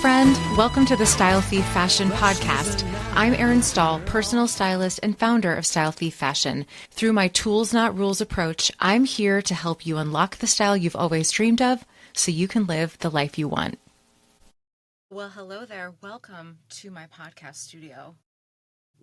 friend. Welcome to the Style Thief Fashion Podcast. I'm Erin Stahl, personal stylist and founder of Style Thief Fashion. Through my tools, not rules approach, I'm here to help you unlock the style you've always dreamed of so you can live the life you want. Well, hello there. Welcome to my podcast studio,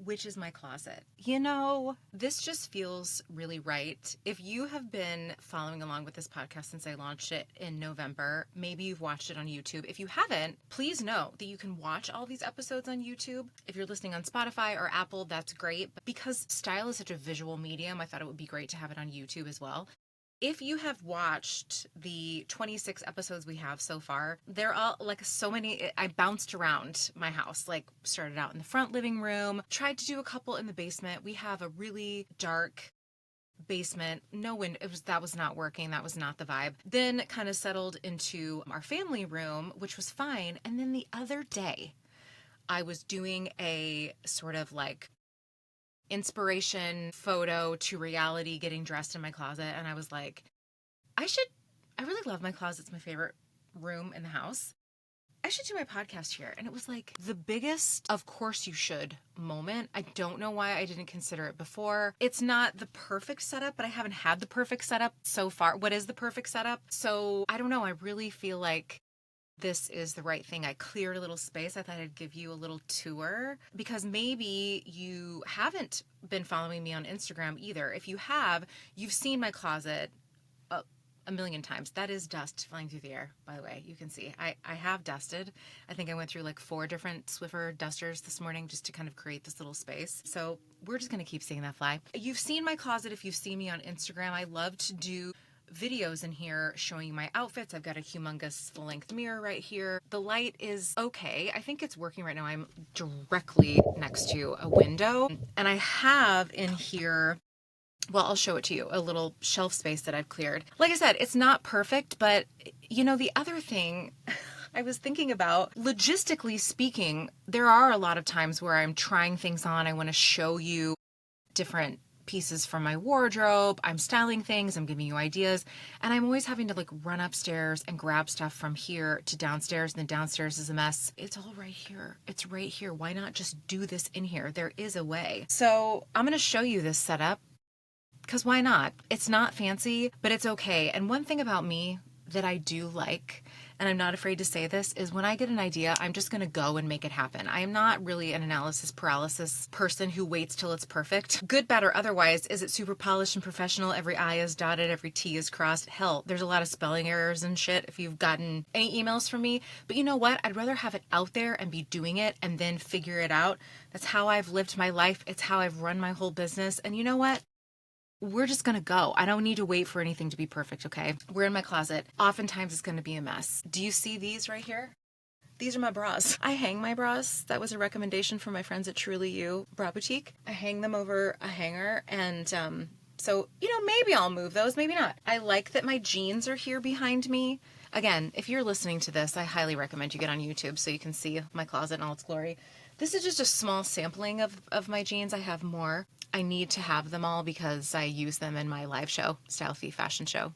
which is my closet. You know, this just feels really right. If you have been following along with this podcast since I launched it in November, maybe you've watched it on YouTube. If you haven't, please know that you can watch all these episodes on YouTube. If you're listening on Spotify or Apple, that's great. But because style is such a visual medium, I thought it would be great to have it on YouTube as well. If you have watched the 26 episodes we have so far, they're all like so many. I bounced around my house, like started out in the front living room, tried to do a couple in the basement. We have a really dark basement, no window. That was not working. That was not the vibe. Then kind of settled into our family room, which was fine. And then the other day, I was doing a sort of like inspiration photo to reality, getting dressed in my closet, and I was like, I really love my closet. It's my favorite room in the house. I should do my podcast here. And it was like the biggest of course you should moment. I don't know why I didn't consider it before. It's not the perfect setup, but I haven't had the perfect setup so far. What is the perfect setup? So I don't know. I really feel like this is the right thing. I cleared a little space. I thought I'd give you a little tour because maybe you haven't been following me on Instagram either. If you have, you've seen my closet a million times. That is dust flying through the air, by the way. You can see I have dusted. I think I went through like 4 different Swiffer dusters this morning just to kind of create this little space. So we're just going to keep seeing that fly. You've seen my closet if you've seen me on Instagram. I love to do videos in here showing you my outfits. I've got a humongous full-length mirror right here. The light is okay. I think it's working right now. I'm directly next to a window, and I have in here, well, I'll show it to you, a little shelf space that I've cleared. Like I said, it's not perfect, but you know, the other thing I was thinking about, logistically speaking, there are a lot of times where I'm trying things on. I want to show you different pieces from my wardrobe. I'm styling things. I'm giving you ideas. And I'm always having to like run upstairs and grab stuff from here to downstairs. And then downstairs is a mess. It's all right here. It's right here. Why not just do this in here? There is a way. So I'm going to show you this setup because why not? It's not fancy, but it's okay. And one thing about me that I do like, and I'm not afraid to say this, is when I get an idea, I'm just going to go and make it happen. I am not really an analysis paralysis person who waits till it's perfect. Good, bad, or otherwise, is it super polished and professional? Every I is dotted, every T is crossed. Hell, there's a lot of spelling errors and shit if you've gotten any emails from me. But you know what? I'd rather have it out there and be doing it and then figure it out. That's how I've lived my life. It's how I've run my whole business. And you know what? We're just going to go. I don't need to wait for anything to be perfect, okay? We're in my closet. Oftentimes it's going to be a mess. Do you see these right here? These are my bras. I hang my bras. That was a recommendation from my friends at Truly You Bra Boutique. I hang them over a hanger, and so, you know, maybe I'll move those, maybe not. I like that my jeans are here behind me. Again, if you're listening to this, I highly recommend you get on YouTube so you can see my closet in all its glory. This is just a small sampling of my jeans. I have more. I need to have them all because I use them in my live show, Style Thief Fashion Show,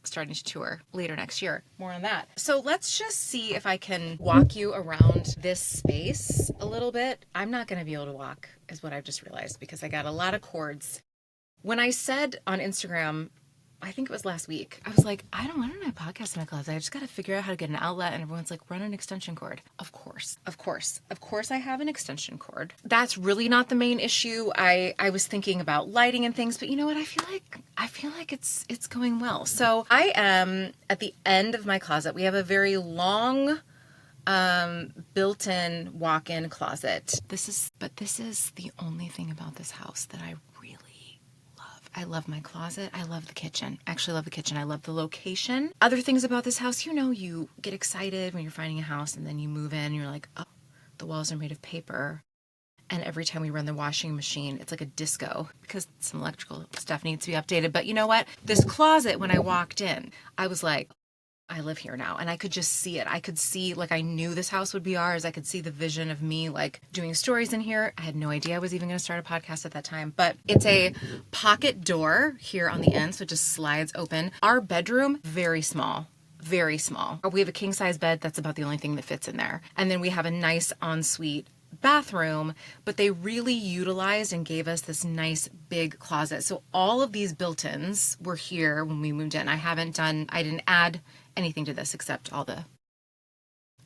starting to tour later next year. More on that. So let's just see if I can walk you around this space a little bit. I'm not going to be able to walk, is what I've just realized, because I got a lot of cords. When I said on Instagram, I think it was last week, I was like, I don't have a podcast in my closet. I just got to figure out how to get an outlet. And everyone's like, run an extension cord. Of course I have an extension cord. That's really not the main issue. I was thinking about lighting and things, but you know what? I feel like it's going well. So I am at the end of my closet. We have a very long built-in walk-in closet. This is the only thing about this house that I really love. I love my closet. I love the kitchen. I actually love the kitchen. I love the location. Other things about this house, you know, you get excited when you're finding a house and then you move in and you're like, oh, the walls are made of paper. And every time we run the washing machine, it's like a disco because some electrical stuff needs to be updated. But you know what? This closet, when I walked in, I was like, I live here now. And I could just see it. I could see, like, I knew this house would be ours. I could see the vision of me, like, doing stories in here. I had no idea I was even going to start a podcast at that time. But it's a pocket door here on the end, so it just slides open. Our bedroom, very small. very small. We have a king size bed. That's about the only thing that fits in there. And then we have a nice ensuite bathroom, but they really utilized and gave us this nice big closet. So all of these built-ins were here when we moved in. I didn't add anything to this except all the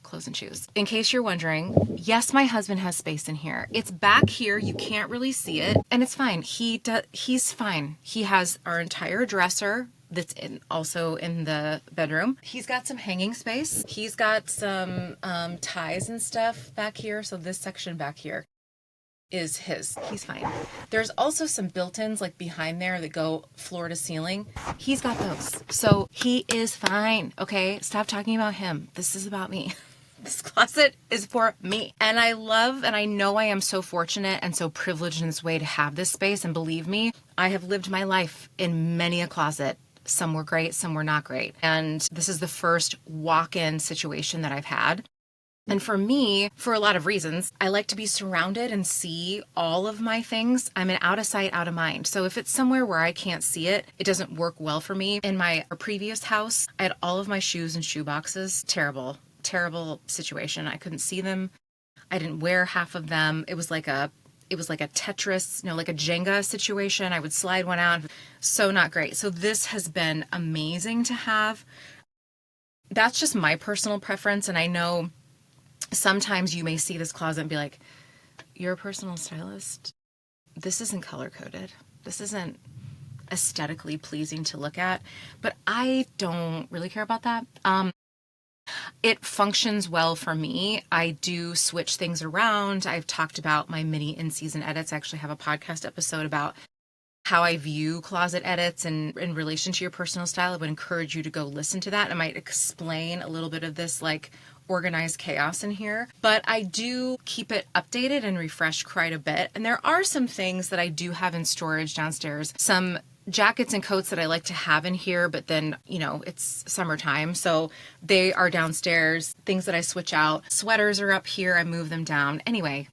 clothes and shoes. In case you're wondering, yes, my husband has space in here. It's back here. You can't really see it, and it's fine. He's fine. He has our entire dresser that's also in the bedroom. He's got some hanging space. He's got some ties and stuff back here. So this section back here is his. He's fine. There's also some built-ins like behind there that go floor to ceiling. He's got those. So he is fine. Okay. Stop talking about him. This is about me. This closet is for me. And I love, and I know I am so fortunate and so privileged in this way to have this space. And believe me, I have lived my life in many a closet. Some were great, some were not great. And this is the first walk-in situation that I've had. And for me, for a lot of reasons, I like to be surrounded and see all of my things. I'm an out of sight, out of mind. So if it's somewhere where I can't see it, it doesn't work well for me. In my previous house, I had all of my shoes in shoe boxes. Terrible situation. I couldn't see them. I didn't wear half of them. It was like a Tetris, like a Jenga situation. I would slide one out. So not great. So this has been amazing to have. That's just my personal preference. And I know sometimes you may see this closet and be like, you're a personal stylist. This isn't color coded. This isn't aesthetically pleasing to look at. But I don't really care about that. It functions well for me. I do switch things around. I've talked about my mini in-season edits. I actually have a podcast episode about how I view closet edits and in relation to your personal style. I would encourage you to go listen to that. I might explain a little bit of this like organized chaos in here, but I do keep it updated and refreshed quite a bit. And there are some things that I do have in storage downstairs. Some jackets and coats that I like to have in here, but then, it's summertime. So they are downstairs, things that I switch out. Sweaters are up here. I move them down. Anyway,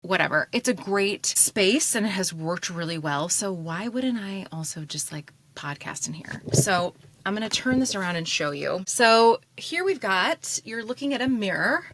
whatever. It's a great space and it has worked really well. So why wouldn't I also just like podcast in here? So I'm going to turn this around and show you. So here you're looking at a mirror.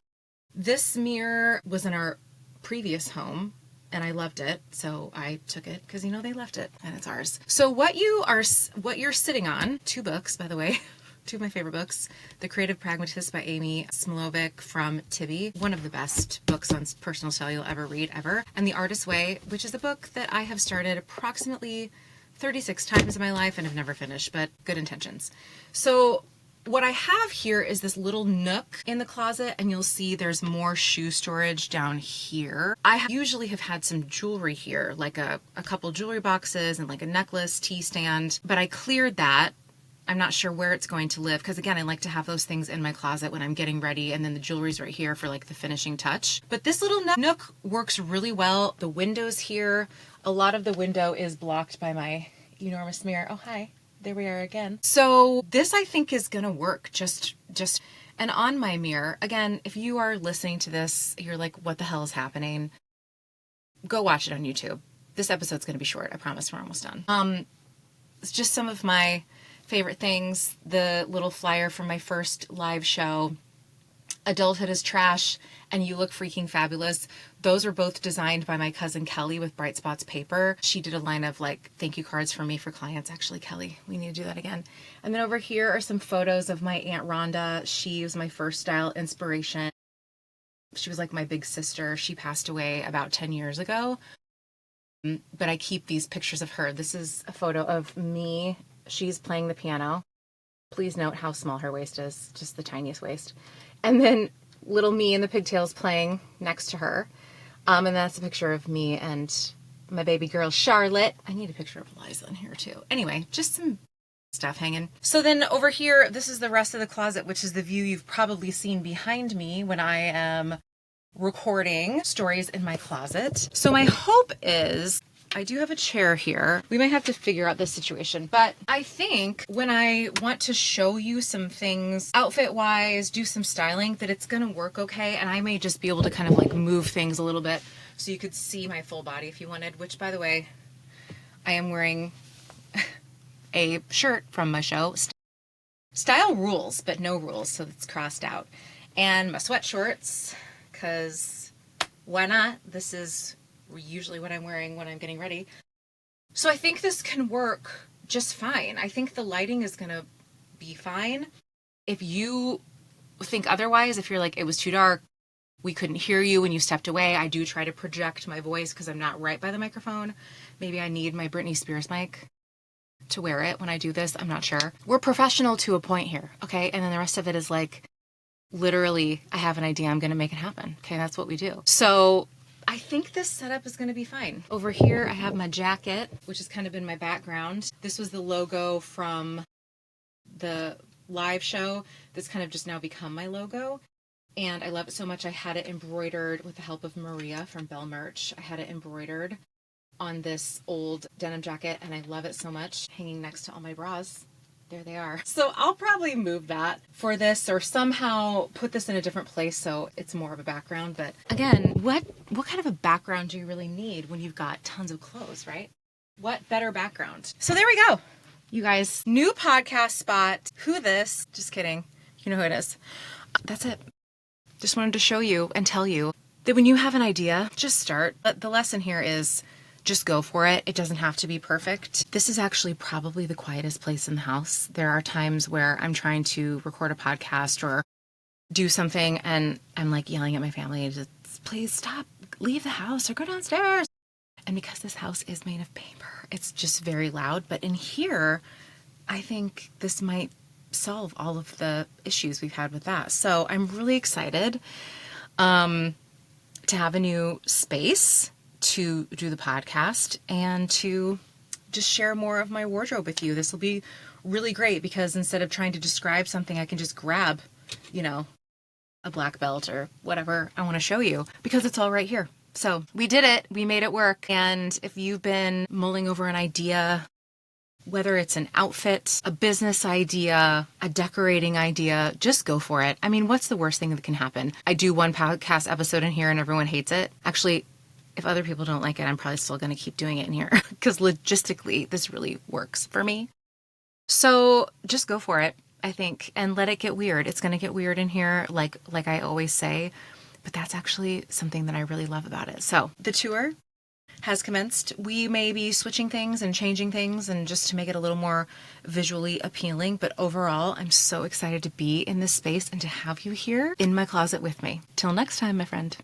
This mirror was in our previous home and I loved it. So I took it because, they left it and it's ours. So what you're sitting on, 2 books, by the way, 2 of my favorite books, The Creative Pragmatist by Amy Smilovic from Tibby, one of the best books on personal style you'll ever read ever. And The Artist's Way, which is a book that I have started approximately 36 times in my life and have never finished, but good intentions. So what I have here is this little nook in the closet, and you'll see there's more shoe storage down here. I usually have had some jewelry here, like a couple jewelry boxes and like a necklace, tea stand, but I cleared that. I'm not sure where it's going to live because, again, I like to have those things in my closet when I'm getting ready, and then the jewelry's right here for like the finishing touch. But this little nook works really well. The windows here, a lot of the window is blocked by my enormous mirror. Oh, hi. There we are again. So this I think is going to work just, and on my mirror, again, if you are listening to this, you're like, what the hell is happening? Go watch it on YouTube. This episode's going to be short. I promise we're almost done. It's just some of my favorite things. The little flyer from my first live show, Adulthood is Trash and You Look Freaking Fabulous. Those are both designed by my cousin Kelly with Bright Spots Paper. She did a line of like thank you cards for me for clients. Actually, Kelly, we need to do that again. And then over here are some photos of my Aunt Rhonda. She was my first style inspiration. She was like my big sister. She passed away about 10 years ago. But I keep these pictures of her. This is a photo of me. She's playing the piano. Please note how small her waist is, just the tiniest waist. And then little me in the pigtails playing next to her. And that's a picture of me and my baby girl, Charlotte. I need a picture of Liza in here too. Anyway, just some stuff hanging. So then over here, this is the rest of the closet, which is the view you've probably seen behind me when I am recording stories in my closet. So my hope is I do have a chair here. We might have to figure out this situation, but I think when I want to show you some things outfit wise, do some styling, that it's going to work okay. And I may just be able to kind of like move things a little bit so you could see my full body if you wanted, which by the way, I am wearing a shirt from my show, Style rules, but no rules, so it's crossed out. And my sweat shorts, because why not? This is usually what I'm wearing when I'm getting ready. So I think this can work just fine. I think the lighting is going to be fine. If you think otherwise, if you're like, it was too dark, we couldn't hear you when you stepped away, I do try to project my voice because I'm not right by the microphone. Maybe I need my Britney Spears mic to wear it when I do this. I'm not sure. We're professional to a point here, okay? And then the rest of it is like, literally, I have an idea, I'm going to make it happen. Okay, that's what we do. So I think this setup is going to be fine. Over here, I have my jacket, which has kind of been my background. This was the logo from the live show. That's kind of just now become my logo. And I love it so much. I had it embroidered with the help of Maria from Bell Merch. I had it embroidered on this old denim jacket, and I love it so much. Hanging next to all my bras. There they are. So I'll probably move that for this or somehow put this in a different place so it's more of a background. But again, what kind of a background do you really need when you've got tons of clothes, right? What better background? So there we go. You guys, new podcast spot. Who this? Just kidding. You know who it is. That's it. Just wanted to show you and tell you that when you have an idea, just start. But the lesson here is just go for it. It doesn't have to be perfect. This is actually probably the quietest place in the house. There are times where I'm trying to record a podcast or do something and I'm like yelling at my family, just please stop, leave the house or go downstairs. And because this house is made of paper, it's just very loud. But in here, I think this might solve all of the issues we've had with that. So I'm really excited to have a new space to do the podcast and to just share more of my wardrobe with you. This will be really great because instead of trying to describe something, I can just grab, a black belt or whatever I want to show you because it's all right here. So we did it. We made it work. And if you've been mulling over an idea, whether it's an outfit, a business idea, a decorating idea, just go for it. I mean, what's the worst thing that can happen? I do one podcast episode in here and everyone hates it. Actually, if other people don't like it, I'm probably still going to keep doing it in here because logistically, this really works for me. So just go for it, I think, and let it get weird. It's going to get weird in here, like I always say, but that's actually something that I really love about it. So the tour has commenced. We may be switching things and changing things and just to make it a little more visually appealing. But overall, I'm so excited to be in this space and to have you here in my closet with me. Till next time, my friend.